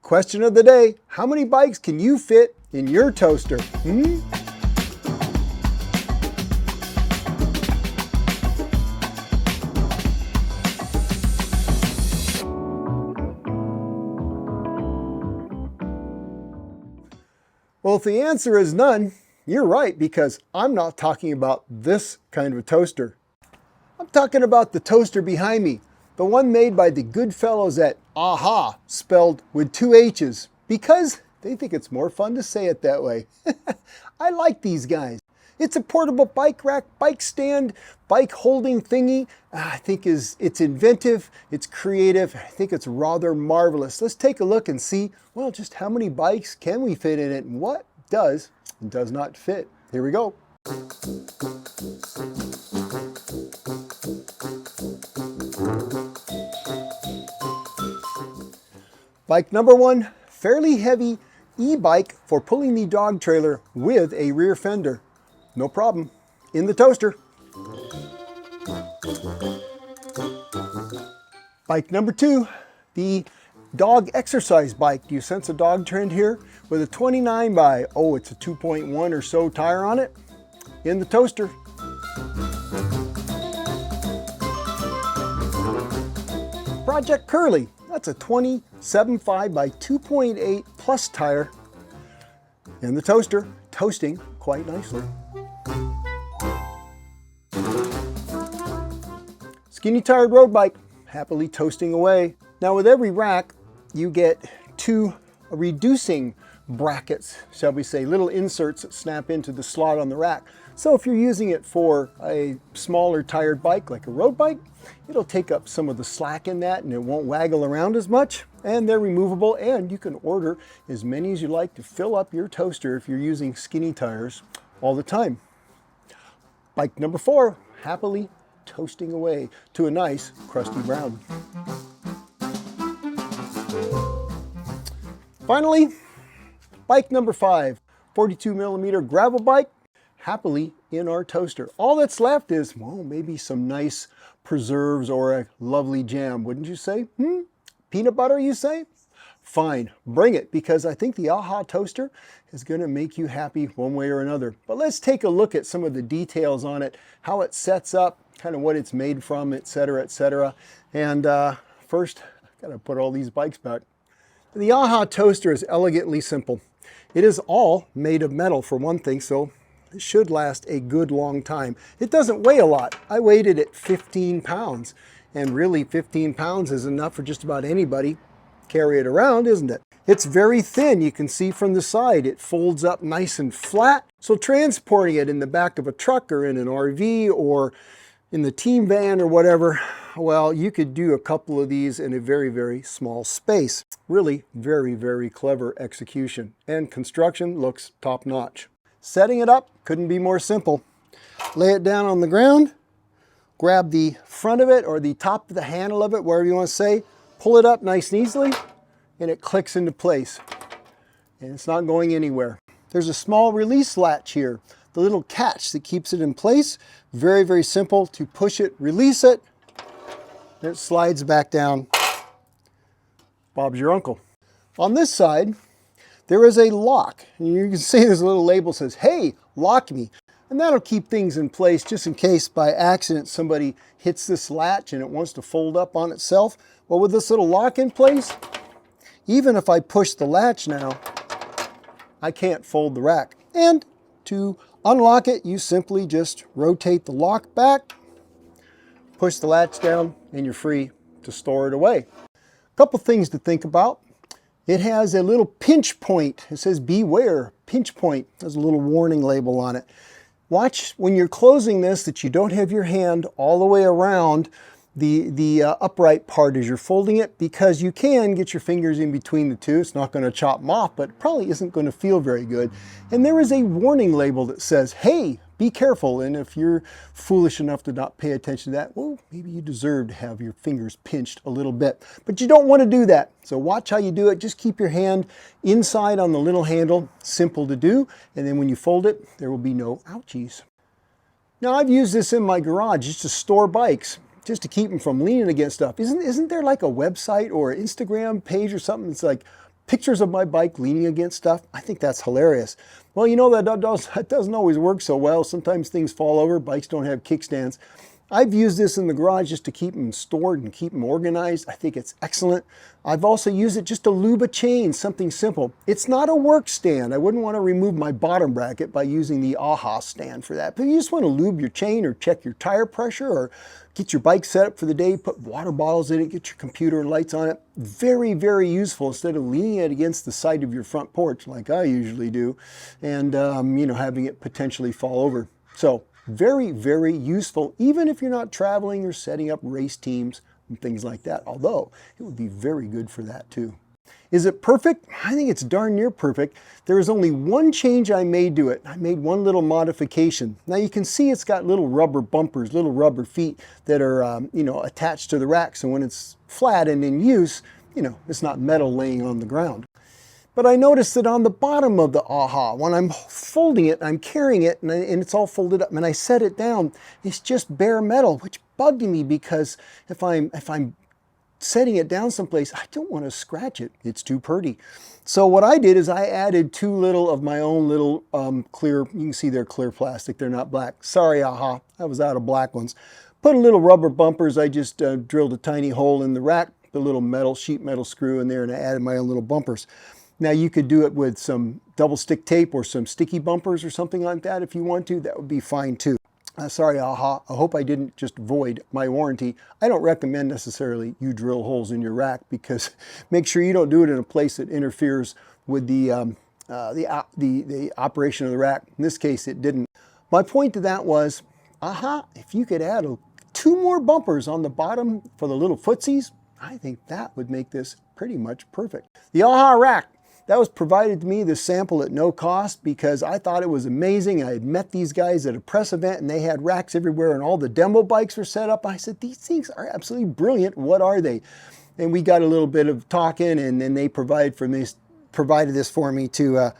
Question of the day, how many bikes can you fit in your toaster? Well, if the answer is none, you're right, because I'm not talking about this kind of a toaster. I'm talking about the toaster behind me, the one made by the good fellows at AHHA, spelled with 2 H's, because they think it's more fun to say it that way. I like these guys. It's a portable bike rack, bike stand, bike holding thingy. I think it's inventive, it's creative, I think it's rather marvelous. Let's take a look and see, well, just how many bikes can we fit in it and what does and does not fit. Here we go. Bike number 1, fairly heavy e-bike for pulling the dog trailer with a rear fender. No problem. In the toaster. Bike number 2, the dog exercise bike. Do you sense a dog trend here? With a 29 by, it's a 2.1 or so tire on it. In the toaster. Project Curly. That's a 27.5 by 2.8 plus tire. In the toaster. Toasting quite nicely. Skinny tired road bike, happily toasting away. Now with every rack, you get 2 reducing brackets, shall we say, little inserts that snap into the slot on the rack. So if you're using it for a smaller tired bike, like a road bike, it'll take up some of the slack in that and it won't waggle around as much. And they're removable, and you can order as many as you like to fill up your toaster if you're using skinny tires all the time. Bike number 4, happily toasting away to a nice crusty brown. Finally, bike number 5, 42mm gravel bike, happily in our toaster. All that's left is, well, maybe some nice preserves or a lovely jam, wouldn't you say? Peanut butter, you say? Fine, bring it, because I think the AHHA toaster is going to make you happy one way or another. But let's take a look at some of the details on it, how it sets up, kind of what it's made from, etc., etc. And first, I've got to put all these bikes back. The AHHA toaster is elegantly simple. It is all made of metal for one thing, so it should last a good long time. It doesn't weigh a lot. I weighed it at 15 pounds, and really 15 pounds is enough for just about anybody. Carry it around, isn't it? It's very thin. You can see from the side it folds up nice and flat. So transporting it in the back of a truck or in an RV or in the team van or whatever, well, you could do a couple of these in a very, very small space. Really very, very clever execution, and construction looks top-notch. Setting it up couldn't be more simple. Lay it down on the ground, grab the front of it or the top of the handle of it, wherever you want to say, pull it up nice and easily, and it clicks into place. And it's not going anywhere. There's a small release latch here, the little catch that keeps it in place. Very, very simple to push it, release it, and it slides back down. Bob's your uncle. On this side, there is a lock. And you can see there's a little label that says, "Hey, lock me." And that'll keep things in place just in case by accident somebody hits this latch and it wants to fold up on itself. Well, with this little lock in place, even if I push the latch now, I can't fold the rack. And to unlock it, you simply just rotate the lock back, push the latch down, and you're free to store it away. A couple things to think about. It has a little pinch point. It says beware, pinch point. There's a little warning label on it. Watch when you're closing this that you don't have your hand all the way around the upright part as you're folding it, because you can get your fingers in between the two. It's not going to chop them off, but it probably isn't going to feel very good. And there is a warning label that says, "Hey, be careful." And if you're foolish enough to not pay attention to that, well, maybe you deserve to have your fingers pinched a little bit. But you don't want to do that. So watch how you do it. Just keep your hand inside on the little handle. Simple to do. And then when you fold it, there will be no ouchies. Now, I've used this in my garage just to store bikes, just to keep them from leaning against stuff. Isn't there like a website or an Instagram page or something that's like pictures of my bike leaning against stuff. I think that's hilarious. Well, you know, that doesn't always work so well. Sometimes things fall over, bikes don't have kickstands. I've used this in the garage just to keep them stored and keep them organized. I think it's excellent. I've also used it just to lube a chain, something simple. It's not a work stand. I wouldn't want to remove my bottom bracket by using the AHHA stand for that. But you just want to lube your chain or check your tire pressure or get your bike set up for the day, put water bottles in it, get your computer and lights on it. Very, very useful instead of leaning it against the side of your front porch like I usually do and, you know, having it potentially fall over. So very, very useful, even if you're not traveling or setting up race teams and things like that, although it would be very good for that too. Is it perfect? I think it's darn near perfect. There is only one change I made to it. I made one little modification. Now you can see it's got little rubber bumpers, little rubber feet that are you know, attached to the rack, so when it's flat and in use, you know, it's not metal laying on the ground. But I noticed that on the bottom of the AHHA, when I'm folding it, I'm carrying it, and it's all folded up, and I set it down, it's just bare metal, which bugged me because if I'm setting it down someplace, I don't want to scratch it. It's too pretty. So what I did is I added two little of my own little clear, you can see they're clear plastic, they're not black. Sorry, AHHA, I was out of black ones. Put a little rubber bumpers, I just drilled a tiny hole in the rack, put a little sheet metal screw in there, and I added my own little bumpers. Now you could do it with some double stick tape or some sticky bumpers or something like that if you want to. That would be fine too. Sorry, AHHA, I hope I didn't just void my warranty. I don't recommend necessarily you drill holes in your rack because make sure you don't do it in a place that interferes with the operation of the rack. In this case, it didn't. My point to that was, AHHA, if you could add two more bumpers on the bottom for the little footsies, I think that would make this pretty much perfect. The AHHA rack. That was provided to me, this sample, at no cost because I thought it was amazing. I had met these guys at a press event and they had racks everywhere and all the demo bikes were set up. I said, these things are absolutely brilliant. What are they? And we got a little bit of talking, and then they provided this for me to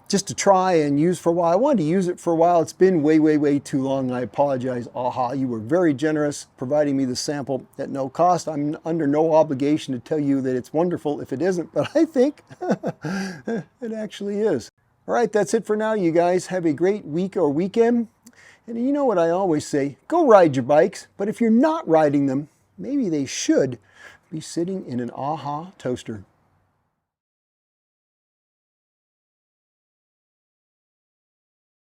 just to try and use for a while. I wanted to use it for a while. It's been way, way, way too long. I apologize, AHHA. You were very generous providing me the sample at no cost. I'm under no obligation to tell you that it's wonderful if it isn't, but I think it actually is. All right, that's it for now, you guys. Have a great week or weekend. And you know what I always say, go ride your bikes, but if you're not riding them, maybe they should be sitting in an AHHA toaster.